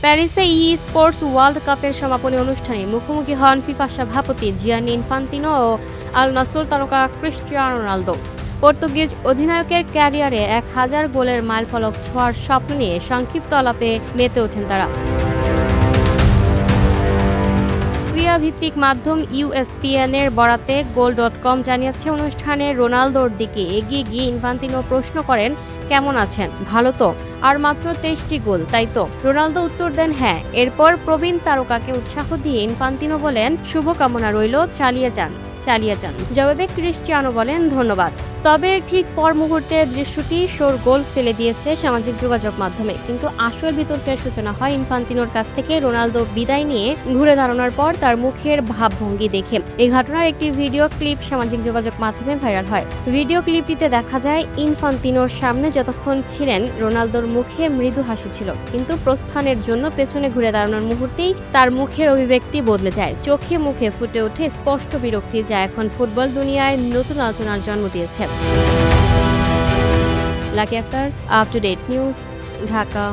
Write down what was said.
প্যারিসে sports world কাপের সমাপনী অনুষ্ঠানে মুখোমুখি হন ফিফা সভাপতি জিয়ানি ইনফান্তিনো ও আল নাসর তারকা ক্রিস্টিয়ানো রোনালদো। পর্তুগিজ অধিনায়কের ক্যারিয়ারে 1000 গোলের মাইলফলক ছোঁয়ার স্বপ্ন নিয়ে সংক্ষিপ্ত আলাপে মেতে ওঠেন তারা। ক্রীড়াভিত্তিক মাধ্যম ইউএসপিএনের বরাতে গোল.কম জানিয়েছে, অনুষ্ঠানে রোনালদোর দিকে এগিয়ে গিয়ে ইনফান্তিনো প্রশ্ন করেন, কেমন আছেন? ভালো তো? আর মাত্র 23টি গোল, তাই তো? রোনালদো উত্তর দেন, হ্যাঁ। এরপর প্রবীণ তারকাকে উৎসাহ দিয়ে ইনফান্তিনো বলেন, শুভকামনা রইল, চালিয়ে যান। জবাবে ক্রিস্টিয়ানো বলেন, ধন্যবাদ। তবে ঠিক পর মুহূর্তে দৃশ্যটি শোরগোল ফেলে দিয়েছে সামাজিক যোগাযোগ মাধ্যমে। কিন্তু আসল বিতর্কের সূচনা হয় ইনফান্তিনোর কাছ থেকে রোনালদো বিদায় নিয়ে ঘুরে দাঁড়ানোর পর তার মুখের ভাবভঙ্গি দেখে। এই ঘটনার একটি ভিডিও ক্লিপ সামাজিক যোগাযোগ মাধ্যমে ভাইরাল হয়। ভিডিও ক্লিপটিতে দেখা যায় ইনফান্তিনোর সামনে যতক্ষণ ছিলেন রোনালদোর মুখে মৃদু হাসি ছিল, কিন্তু প্রস্থানের জন্য পেছনে ঘুরে দাঁড়ানোর মুহূর্তেই তার মুখের অভিব্যক্তি বদলে যায়। চোখে মুখে ফুটে ওঠে স্পষ্ট বিরক্তি, যা এখন ফুটবল দুনিয়ায় নতুন আলোচনার জন্ম দিয়েছে। Lucky Akter, up to date news, Dhaka.